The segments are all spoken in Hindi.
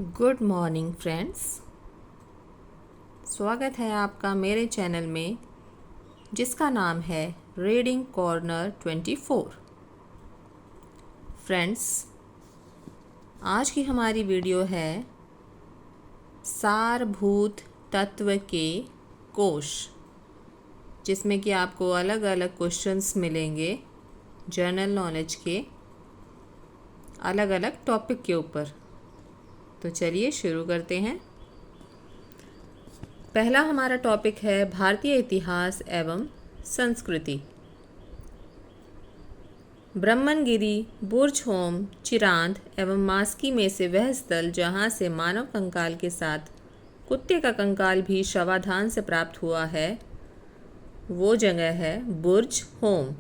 Good morning friends. स्वागत है आपका मेरे चैनल में जिसका नाम है रीडिंग कॉर्नर 24। फ्रेंड्स, आज की हमारी वीडियो है सारभूत तत्व के कोश, जिसमें कि आपको अलग अलग क्वेश्चंस मिलेंगे जनरल नॉलेज के अलग अलग टॉपिक के ऊपर। तो चलिए शुरू करते हैं। पहला हमारा टॉपिक है भारतीय इतिहास एवं संस्कृति। ब्रह्मनगिरी, बुर्जहोम, चिरांद एवं मास्की में से वह स्थल जहाँ से मानव कंकाल के साथ कुत्ते का कंकाल भी शवाधान से प्राप्त हुआ है, वो जगह है बुर्जहोम।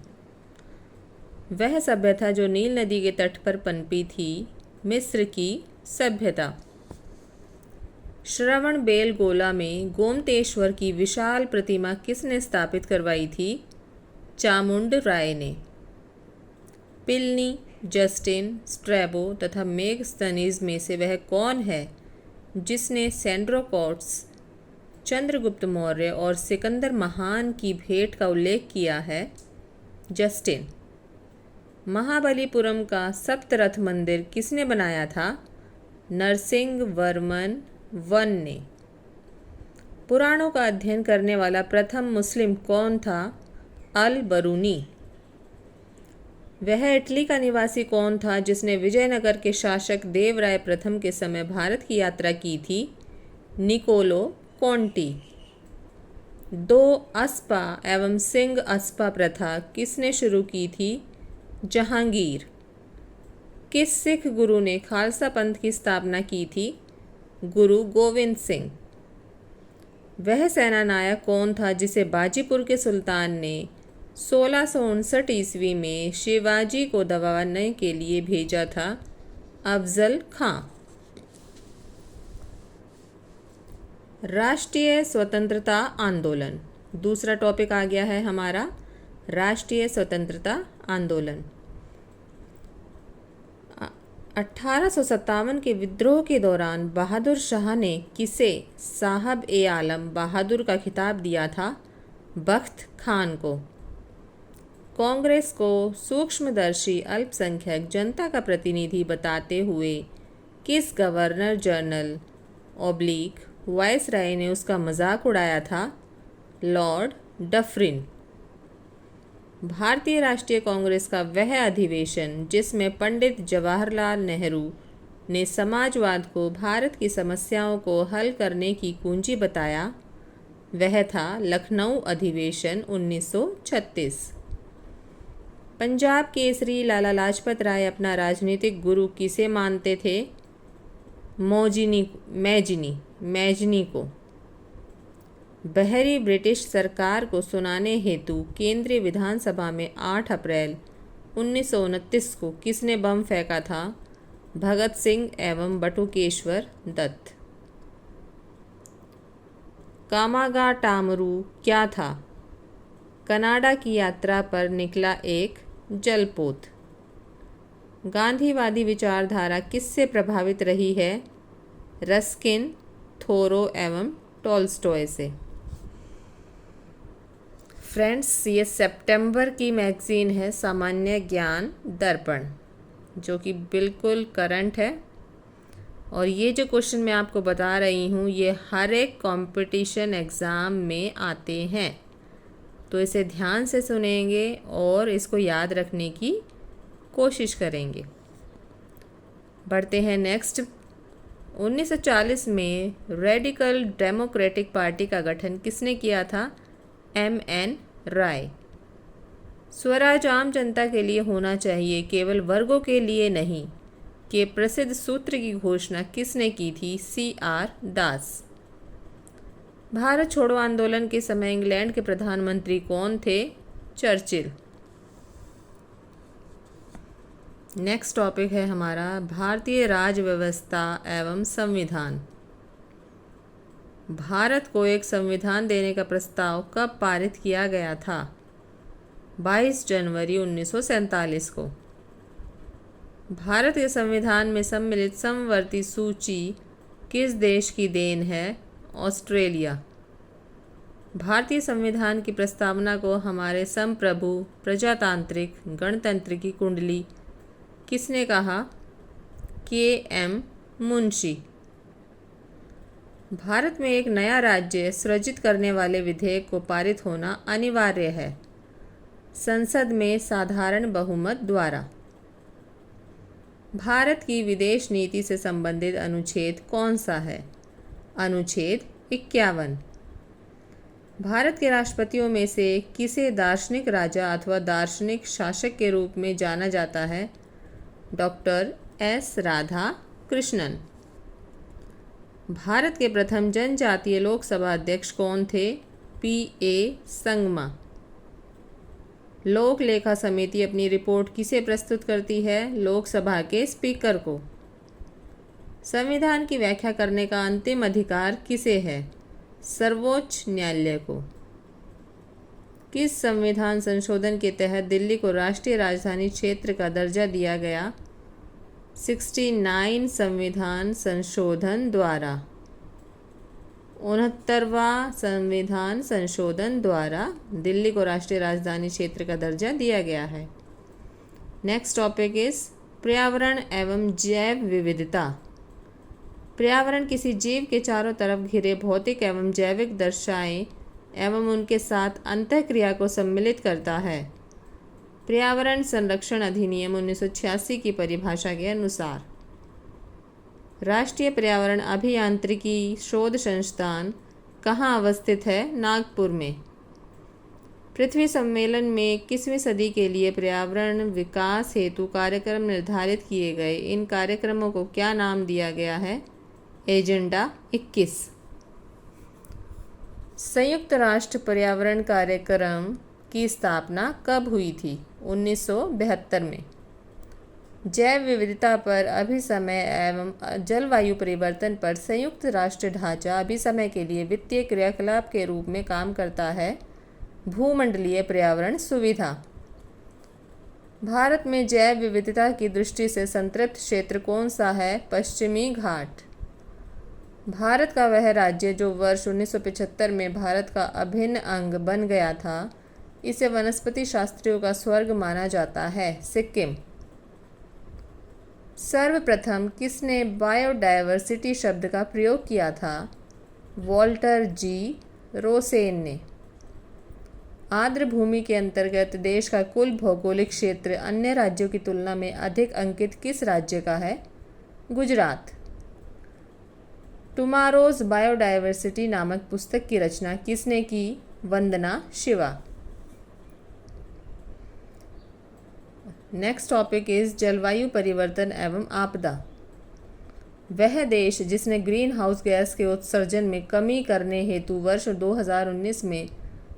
वह सभ्यता जो नील नदी के तट पर पनपी थी, मिस्र की सभ्यता। श्रवण बेलगोला में गोमतेश्वर की विशाल प्रतिमा किसने स्थापित करवाई थी? चामुंड राय ने। पिलनी, जस्टिन, स्ट्रैबो तथा मेगस्थनीज में से वह कौन है जिसने सेंड्रोकॉट्स, चंद्रगुप्त मौर्य और सिकंदर महान की भेंट का उल्लेख किया है? जस्टिन। महाबलीपुरम का सप्तरथ मंदिर किसने बनाया था? नरसिंहवर्मन वन ने। पुराणों का अध्ययन करने वाला प्रथम मुस्लिम कौन था? अल बरूनी। वह इटली का निवासी कौन था जिसने विजयनगर के शासक देवराय प्रथम के समय भारत की यात्रा की थी? Niccolo Conti. दो अस्पा एवं सिंह अस्पा प्रथा किसने शुरू की थी? जहांगीर। किस सिख गुरु ने खालसा पंथ की स्थापना की थी? गुरु गोविंद सिंह। वह सेना नायक कौन था जिसे बाजीपुर के सुल्तान ने 1659 ईस्वी में शिवाजी को दबाने के लिए भेजा था? अफजल खां। राष्ट्रीय स्वतंत्रता आंदोलन। दूसरा टॉपिक आ गया है हमारा राष्ट्रीय स्वतंत्रता आंदोलन। 1857 के विद्रोह के दौरान बहादुर शाह ने किसे साहब ए आलम बहादुर का खिताब दिया था? बख्त खान को। कांग्रेस को सूक्ष्मदर्शी अल्पसंख्यक जनता का प्रतिनिधि बताते हुए किस गवर्नर जनरल / वायसराय ने उसका मजाक उड़ाया था? Lord Dufferin. भारतीय राष्ट्रीय कांग्रेस का वह अधिवेशन जिसमें पंडित जवाहरलाल नेहरू ने समाजवाद को भारत की समस्याओं को हल करने की कुंजी बताया, वह था लखनऊ अधिवेशन 1936। पंजाब केसरी लाला लाजपत राय अपना राजनीतिक गुरु किसे मानते थे? मैजिनी को। बहरी ब्रिटिश सरकार को सुनाने हेतु केंद्रीय विधानसभा में 8 अप्रैल 1929 को किसने बम फेंका था? भगत सिंह एवं बटुकेश्वर दत्त। कामागाटामरू क्या था? कनाडा की यात्रा पर निकला एक जलपोत। गांधीवादी विचारधारा किससे प्रभावित रही है? रस्किन, थोरो एवं टॉल्स्टॉय से। फ्रेंड्स, ये सितंबर की मैगज़ीन है सामान्य ज्ञान दर्पण, जो कि बिल्कुल करंट है। और ये जो क्वेश्चन मैं आपको बता रही हूँ, ये हर एक कंपटीशन एग्ज़ाम में आते हैं, तो इसे ध्यान से सुनेंगे और इसको याद रखने की कोशिश करेंगे। बढ़ते हैं नेक्स्ट। 1940 में रेडिकल डेमोक्रेटिक पार्टी का गठन किसने किया था? MN राय। स्वराज आम जनता के लिए होना चाहिए, केवल वर्गों के लिए नहीं, के प्रसिद्ध सूत्र की घोषणा किसने की थी? CR दास। भारत छोड़ो आंदोलन के समय इंग्लैंड के प्रधानमंत्री कौन थे? चर्चिल। नेक्स्ट टॉपिक है हमारा भारतीय राज्य व्यवस्था एवं संविधान। भारत को एक संविधान देने का प्रस्ताव कब पारित किया गया था? 22 जनवरी 1947 को। भारत के संविधान में सम्मिलित समवर्ती सूची किस देश की देन है? ऑस्ट्रेलिया। भारतीय संविधान की प्रस्तावना को हमारे संप्रभु प्रजातांत्रिक गणतंत्र की कुंडली किसने कहा? के.एम. मुंशी। भारत में एक नया राज्य सृजित करने वाले विधेयक को पारित होना अनिवार्य है, संसद में साधारण बहुमत द्वारा। भारत की विदेश नीति से संबंधित अनुच्छेद कौन सा है? अनुच्छेद 51। भारत के राष्ट्रपतियों में से किसे दार्शनिक राजा अथवा दार्शनिक शासक के रूप में जाना जाता है? Doctor S Radhakrishnan. भारत के प्रथम जनजातीय लोकसभा अध्यक्ष कौन थे? पी.ए. संगमा। लोक लेखा समिति अपनी रिपोर्ट किसे प्रस्तुत करती है? लोकसभा के स्पीकर को। संविधान की व्याख्या करने का अंतिम अधिकार किसे है? सर्वोच्च न्यायालय को। किस संविधान संशोधन के तहत दिल्ली को राष्ट्रीय राजधानी क्षेत्र का दर्जा दिया गया? 69 संविधान संशोधन द्वारा। 69वां संविधान संशोधन द्वारा दिल्ली को राष्ट्रीय राजधानी क्षेत्र का दर्जा दिया गया है। नेक्स्ट टॉपिक इज पर्यावरण एवं जैव विविधता। पर्यावरण किसी जीव के चारों तरफ घिरे भौतिक एवं जैविक दशाएं एवं उनके साथ अंतःक्रिया को सम्मिलित करता है। पर्यावरण संरक्षण अधिनियम 1986 की परिभाषा के अनुसार राष्ट्रीय पर्यावरण अभियांत्रिकी शोध संस्थान कहाँ अवस्थित है? नागपुर में। पृथ्वी सम्मेलन में 21वीं सदी के लिए पर्यावरण विकास हेतु कार्यक्रम निर्धारित किए गए। इन कार्यक्रमों को क्या नाम दिया गया है? एजेंडा 21। संयुक्त राष्ट्र पर्यावरण कार्यक्रम की स्थापना कब हुई थी? 1972 में। जैव विविधता पर अभिसमय एवं जलवायु परिवर्तन पर संयुक्त राष्ट्र ढांचा अभिसमय के लिए वित्तीय क्रियाकलाप के रूप में काम करता है। भूमंडलीय पर्यावरण सुविधा। भारत में जैव विविधता की दृष्टि से संतृप्त क्षेत्र कौन सा है? पश्चिमी घाट। भारत का वह राज्य जो वर्ष 1975 में भारत का अभिन्न अंग बन गया था, इसे वनस्पति शास्त्रियों का स्वर्ग माना जाता है। सिक्किम। सर्वप्रथम किसने बायोडायवर्सिटी शब्द का प्रयोग किया था? वॉल्टर जी रोसेन ने। आर्द्र भूमि के अंतर्गत देश का कुल भौगोलिक क्षेत्र अन्य राज्यों की तुलना में अधिक अंकित किस राज्य का है? गुजरात। टुमारोज बायोडायवर्सिटी नामक पुस्तक की रचना किसने की? वंदना शिवा। नेक्स्ट टॉपिक इज जलवायु परिवर्तन एवं आपदा। वह देश जिसने ग्रीन हाउस गैस के उत्सर्जन में कमी करने हेतु वर्ष 2019 में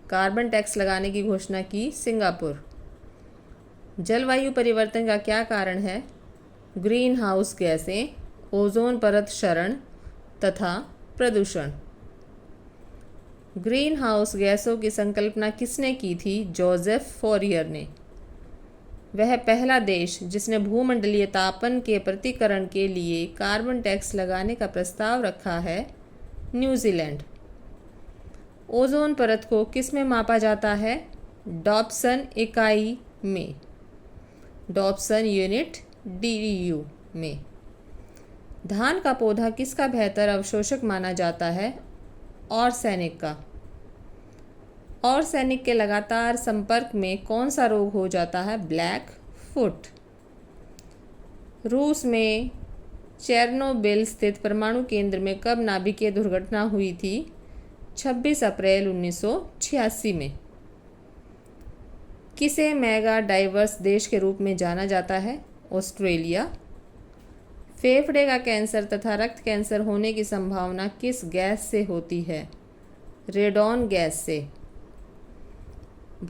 कार्बन टैक्स लगाने की घोषणा की? सिंगापुर। जलवायु परिवर्तन का क्या कारण है? ग्रीन हाउस गैसें, ओजोन परत क्षरण तथा प्रदूषण। ग्रीन हाउस गैसों की संकल्पना किसने की थी? जोसेफ फोरियर ने। वह पहला देश जिसने भूमंडलीय तापन के प्रतिकरण के लिए कार्बन टैक्स लगाने का प्रस्ताव रखा है? न्यूजीलैंड। ओजोन परत को किस में मापा जाता है? डॉप्सन इकाई में। डॉप्सन यूनिट DU में। धान का पौधा किसका बेहतर अवशोषक माना जाता है? ऑर्सैनिक का। ऑर्सैनिक के लगातार संपर्क में कौन सा रोग हो जाता है? Black foot. रूस में चेरनोबिल स्थित परमाणु केंद्र में कब नाभिकीय दुर्घटना हुई थी? 26 अप्रैल 1986 में। किसे मेगा डाइवर्स देश के रूप में जाना जाता है? ऑस्ट्रेलिया। फेफड़े का कैंसर तथा रक्त कैंसर होने की संभावना किस गैस से होती है? रेडॉन गैस से।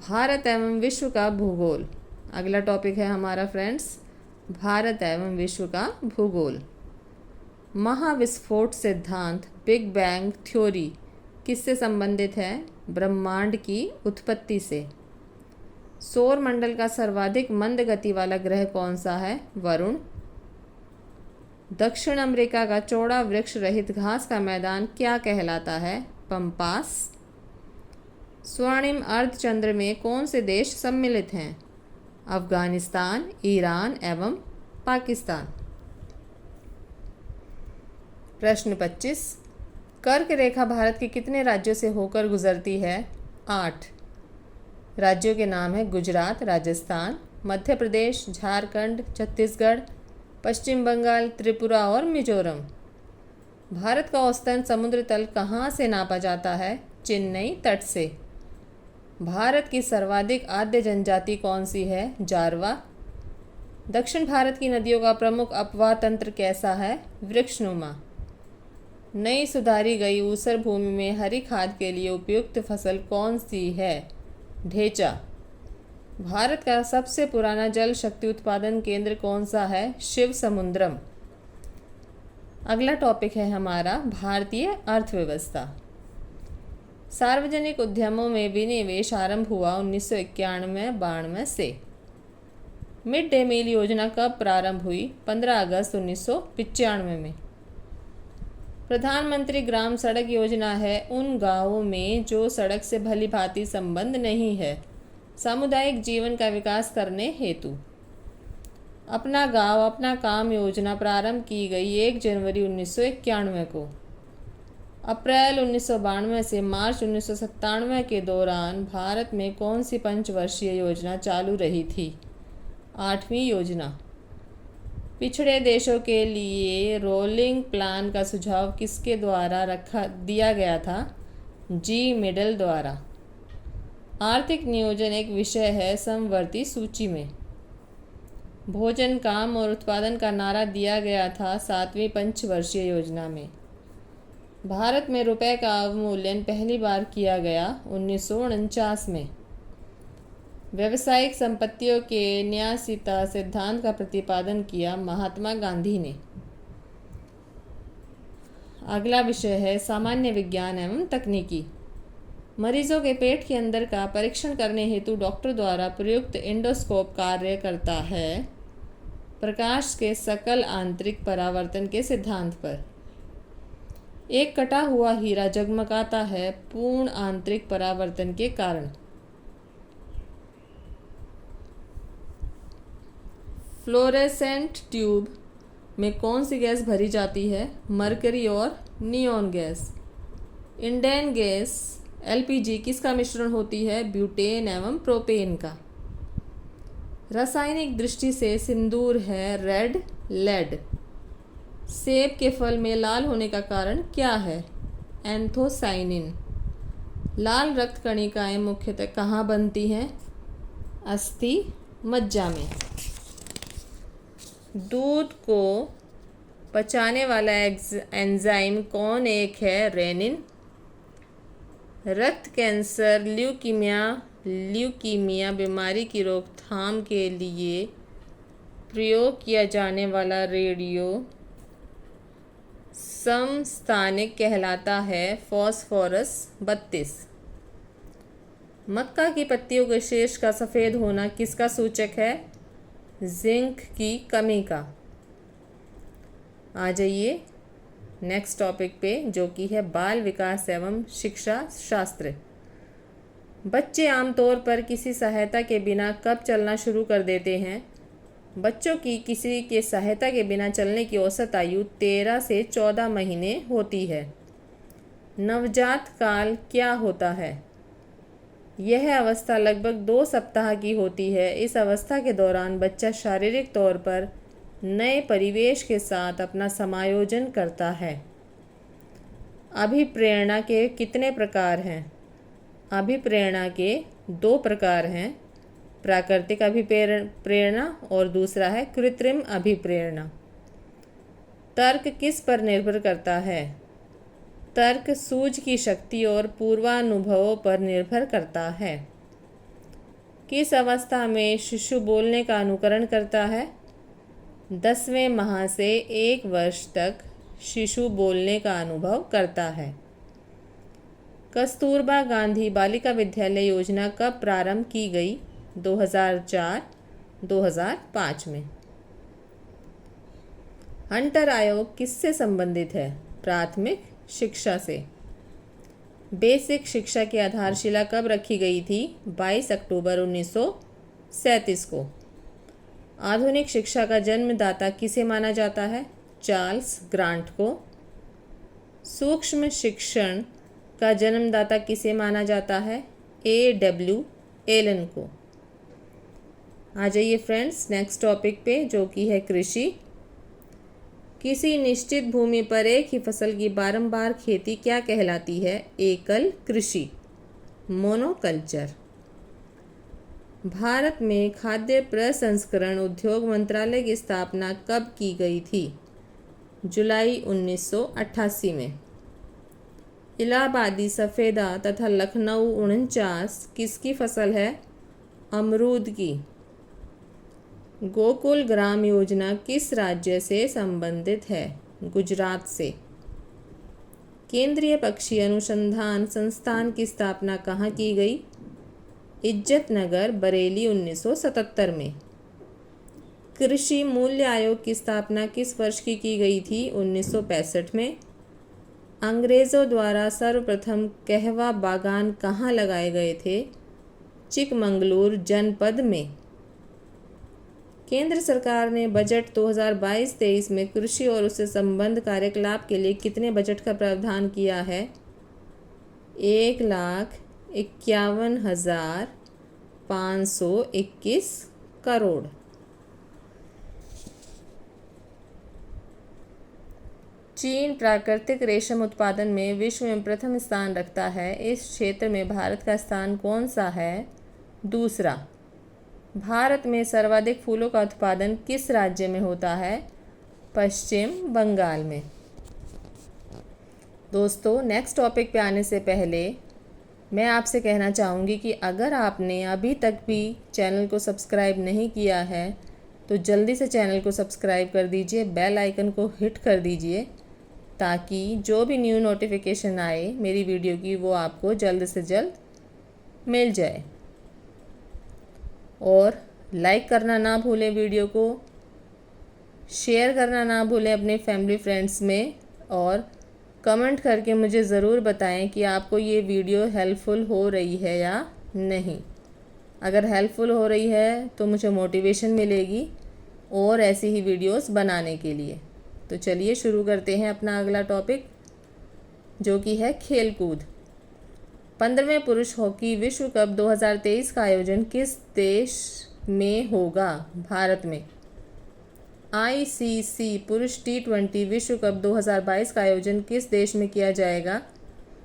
भारत एवं विश्व का भूगोल। अगला टॉपिक है हमारा फ्रेंड्स, भारत एवं विश्व का भूगोल। महाविस्फोट सिद्धांत बिग बैंग थ्योरी किससे संबंधित है? ब्रह्मांड की उत्पत्ति से। सौर मंडल का सर्वाधिक मंद गति वाला ग्रह कौन सा है? वरुण। दक्षिण अमेरिका का चौड़ा वृक्ष रहित घास का मैदान क्या कहलाता है? पंपास। स्वर्णिम अर्धचंद्र में कौन से देश सम्मिलित हैं? अफगानिस्तान, ईरान एवं पाकिस्तान। प्रश्न 25, कर्क रेखा भारत के कितने राज्यों से होकर गुजरती है? 8। राज्यों के नाम है गुजरात, राजस्थान, मध्य प्रदेश, झारखंड, छत्तीसगढ़, पश्चिम बंगाल, त्रिपुरा और मिजोरम। भारत का औसतन समुद्र तल कहाँ से नापा जाता है? चेन्नई तट से। भारत की सर्वाधिक आद्य जनजाति कौन सी है? जारवा। दक्षिण भारत की नदियों का प्रमुख अपवाह तंत्र कैसा है? वृक्षनुमा। नई सुधारी गई ऊसर भूमि में हरी खाद के लिए उपयुक्त फसल कौन सी है? ढेंचा। भारत का सबसे पुराना जल शक्ति उत्पादन केंद्र कौन सा है? शिव समुद्रम। अगला टॉपिक है हमारा भारतीय अर्थव्यवस्था। सार्वजनिक उद्यमों में विनिवेश आरंभ हुआ 1991-92 से। मिड डे मील योजना कब प्रारंभ हुई? 15 अगस्त 1995 में। प्रधानमंत्री ग्राम सड़क योजना है उन गांवों में जो सड़क से भली भांति संबंध नहीं है, सामुदायिक जीवन का विकास करने हेतु। अपना गांव अपना काम योजना प्रारंभ की गई 1 जनवरी 1991 को। अप्रैल 1992 से मार्च 1997 के दौरान भारत में कौन सी पंचवर्षीय योजना चालू रही थी? 8वीं योजना। पिछड़े देशों के लिए रोलिंग प्लान का सुझाव किसके द्वारा दिया गया था? जी मिडल द्वारा। आर्थिक नियोजन एक विषय है समवर्ती सूची में। भोजन, काम और उत्पादन का नारा दिया गया था 7वीं पंचवर्षीय योजना में। भारत में रुपए का अवमूल्यन पहली बार किया गया 1949 में। व्यावसायिक संपत्तियों के न्यासीता सिद्धांत का प्रतिपादन किया महात्मा गांधी ने। अगला विषय है सामान्य विज्ञान एवं तकनीकी। मरीजों के पेट के अंदर का परीक्षण करने हेतु डॉक्टर द्वारा प्रयुक्त एंडोस्कोप कार्य करता है प्रकाश के सकल आंतरिक परावर्तन के सिद्धांत पर। एक कटा हुआ हीरा जगमगाता है पूर्ण आंतरिक परावर्तन के कारण। फ्लोरेसेंट ट्यूब में कौन सी गैस भरी जाती है? मरकरी और neon gas. Indane gas LPG किसका मिश्रण होती है? ब्यूटेन एवं प्रोपेन का। रासायनिक दृष्टि से सिंदूर है रेड लेड। सेब के फल में लाल होने का कारण क्या है? एंथोसाइनिन। लाल रक्त कणिकाएं मुख्यतः कहाँ बनती हैं? अस्थि मज्जा में। दूध को पचाने वाला एंजाइम कौन एक है? रेनिन। रक्त कैंसर, ल्यूकीमिया बीमारी की रोकथाम के लिए प्रयोग किया जाने वाला रेडियो समस्थानिक कहलाता है फास्फोरस 32। मक्का की पत्तियों के शेष का सफ़ेद होना किसका सूचक है? जिंक की कमी का। आ जाइए नेक्स्ट टॉपिक पे जो कि है बाल विकास एवं शिक्षा शास्त्र। बच्चे आमतौर पर किसी सहायता के बिना कब चलना शुरू कर देते हैं? बच्चों की किसी के सहायता के बिना चलने की औसत आयु 13 से 14 महीने होती है। नवजात काल क्या होता है? यह अवस्था लगभग 2 सप्ताह की होती है। इस अवस्था के दौरान बच्चा शारीरिक तौर पर नए परिवेश के साथ अपना समायोजन करता है। अभिप्रेरणा के कितने प्रकार हैं? अभिप्रेरणा के 2 प्रकार हैं, प्राकृतिक अभिप्रेरणा और दूसरा है कृत्रिम अभिप्रेरणा। तर्क किस पर निर्भर करता है? तर्क सूझ की शक्ति और पूर्वानुभवों पर निर्भर करता है। किस अवस्था में शिशु बोलने का अनुकरण करता है? 10वें माह से 1 वर्ष तक शिशु बोलने का अनुभव करता है। कस्तूरबा गांधी बालिका विद्यालय योजना कब प्रारंभ की गई? 2004-2005 में। हंटर आयोग किससे संबंधित है? प्राथमिक शिक्षा से। बेसिक शिक्षा की आधारशिला कब रखी गई थी? 22 अक्टूबर 1937 को। आधुनिक शिक्षा का जन्मदाता किसे माना जाता है? चार्ल्स ग्रांट को। सूक्ष्म शिक्षण का जन्मदाता किसे माना जाता है? A.W. एलन को। आ जाइए फ्रेंड्स नेक्स्ट टॉपिक पे, जो कि है कृषि। किसी निश्चित भूमि पर एक ही फसल की बारंबार खेती क्या कहलाती है? एकल कृषि, मोनोकल्चर। भारत में खाद्य प्रसंस्करण उद्योग मंत्रालय की स्थापना कब की गई थी? जुलाई 1988 में। इलाहाबादी सफ़ेदा तथा लखनऊ 49 किसकी फसल है? अमरूद की। गोकुल ग्राम योजना किस राज्य से संबंधित है? गुजरात से। केंद्रीय पक्षी अनुसंधान संस्थान की स्थापना कहाँ की गई? इज्जत नगर, बरेली 1977 में। कृषि मूल्य आयोग की स्थापना किस वर्ष की गई थी? 1965 में। अंग्रेज़ों द्वारा सर्वप्रथम कहवा बागान कहाँ लगाए गए थे? चिकमंगलूर जनपद में। केंद्र सरकार ने बजट 2022-23 में कृषि और उससे संबद्ध कार्यकलाप के लिए कितने बजट का प्रावधान किया है? 1,51,521 करोड़। चीन प्राकृतिक रेशम उत्पादन में विश्व में प्रथम स्थान रखता है। इस क्षेत्र में भारत का स्थान कौन सा है? दूसरा। भारत में सर्वाधिक फूलों का उत्पादन किस राज्य में होता है? पश्चिम बंगाल में। दोस्तों नेक्स्ट टॉपिक पे आने से पहले मैं आपसे कहना चाहूँगी कि अगर आपने अभी तक भी चैनल को सब्सक्राइब नहीं किया है तो जल्दी से चैनल को सब्सक्राइब कर दीजिए, बेल आइकन को हिट कर दीजिए, ताकि जो भी न्यू नोटिफिकेशन आए मेरी वीडियो की वो आपको जल्द से जल्द मिल जाए। और लाइक करना ना भूलें, वीडियो को शेयर करना ना भूलें अपने फैमिली फ्रेंड्स में, और कमेंट करके मुझे ज़रूर बताएं कि आपको ये वीडियो हेल्पफुल हो रही है या नहीं। अगर हेल्पफुल हो रही है तो मुझे मोटिवेशन मिलेगी और ऐसी ही वीडियोस बनाने के लिए। तो चलिए शुरू करते हैं अपना अगला टॉपिक, जो कि है खेलकूद। 15वें पुरुष हॉकी विश्व कप 2023 का आयोजन किस देश में होगा? भारत में। ICC पुरुष T20 विश्व कप 2022 का आयोजन किस देश में किया जाएगा?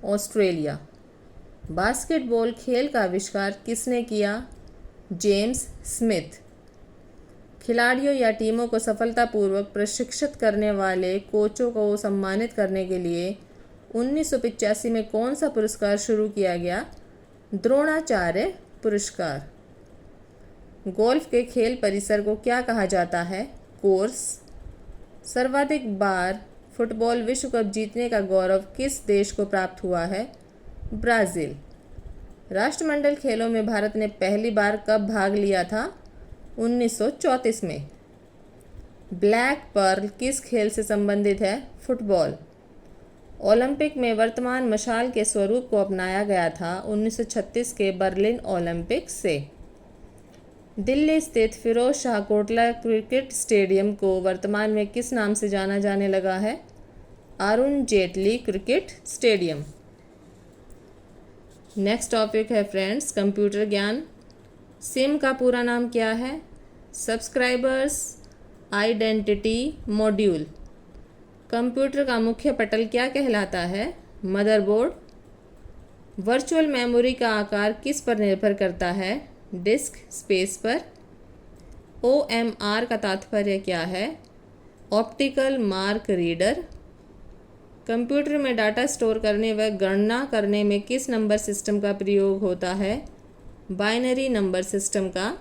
ऑस्ट्रेलिया। बास्केटबॉल खेल का आविष्कार किसने किया? James Smith. खिलाड़ियों या टीमों को सफलतापूर्वक प्रशिक्षित करने वाले कोचों को सम्मानित करने के लिए 1985 में कौन सा पुरस्कार शुरू किया गया? द्रोणाचार्य पुरस्कार। गोल्फ के खेल परिसर को क्या कहा जाता है? कोर्स। सर्वाधिक बार फुटबॉल विश्व कप जीतने का गौरव किस देश को प्राप्त हुआ है? ब्राज़ील। राष्ट्रमंडल खेलों में भारत ने पहली बार कब भाग लिया था? 1934 में। ब्लैक पर्ल किस खेल से संबंधित है? फुटबॉल। ओलंपिक में वर्तमान मशाल के स्वरूप को अपनाया गया था 1936 के बर्लिन ओलंपिक से। दिल्ली स्थित फिरोज शाह कोटला क्रिकेट स्टेडियम को वर्तमान में किस नाम से जाना जाने लगा है? Arun Jaitley cricket stadium. Next topic है फ्रेंड्स कंप्यूटर ज्ञान। सिम का पूरा नाम क्या है? Subscribers identity module. कंप्यूटर का मुख्य पटल क्या कहलाता है? मदरबोर्ड। वर्चुअल मेमोरी का आकार किस पर निर्भर करता है? डिस्क स्पेस पर। OMR का तात्पर्य क्या है? Optical mark reader. कंप्यूटर में डाटा स्टोर करने व गणना करने में किस नंबर सिस्टम का प्रयोग होता है? बाइनरी नंबर सिस्टम का।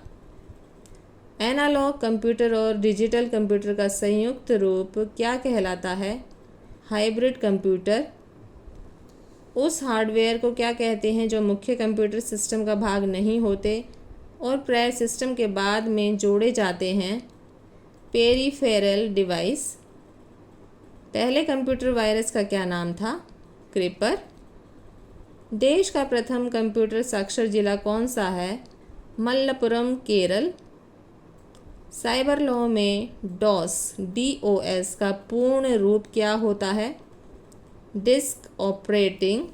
एनालॉग कंप्यूटर और डिजिटल कंप्यूटर का संयुक्त रूप क्या कहलाता है? Hybrid computer. उस हार्डवेयर को क्या कहते हैं जो मुख्य कंप्यूटर सिस्टम का भाग नहीं होते और प्राय सिस्टम के बाद में जोड़े जाते हैं? Peripheral device. पहले कंप्यूटर वायरस का क्या नाम था? क्रीपर। देश का प्रथम कंप्यूटर साक्षर जिला कौन सा है? मलप्पुरम, केरल। साइबर लॉ में DOS का पूर्ण रूप क्या होता है? Disk operating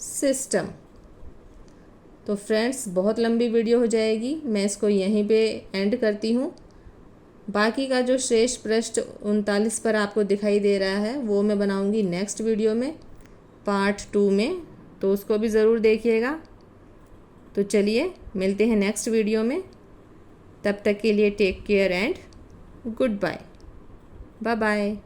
system. तो फ्रेंड्स, बहुत लंबी वीडियो हो जाएगी, मैं इसको यहीं पे एंड करती हूँ। बाकी का जो शेष पृष्ठ 39 पर आपको दिखाई दे रहा है वो मैं बनाऊँगी नेक्स्ट वीडियो में, पार्ट 2 में, तो उसको भी ज़रूर देखिएगा। तो चलिए मिलते हैं नेक्स्ट वीडियो में, तब तक के लिए take care and goodbye. Bye bye.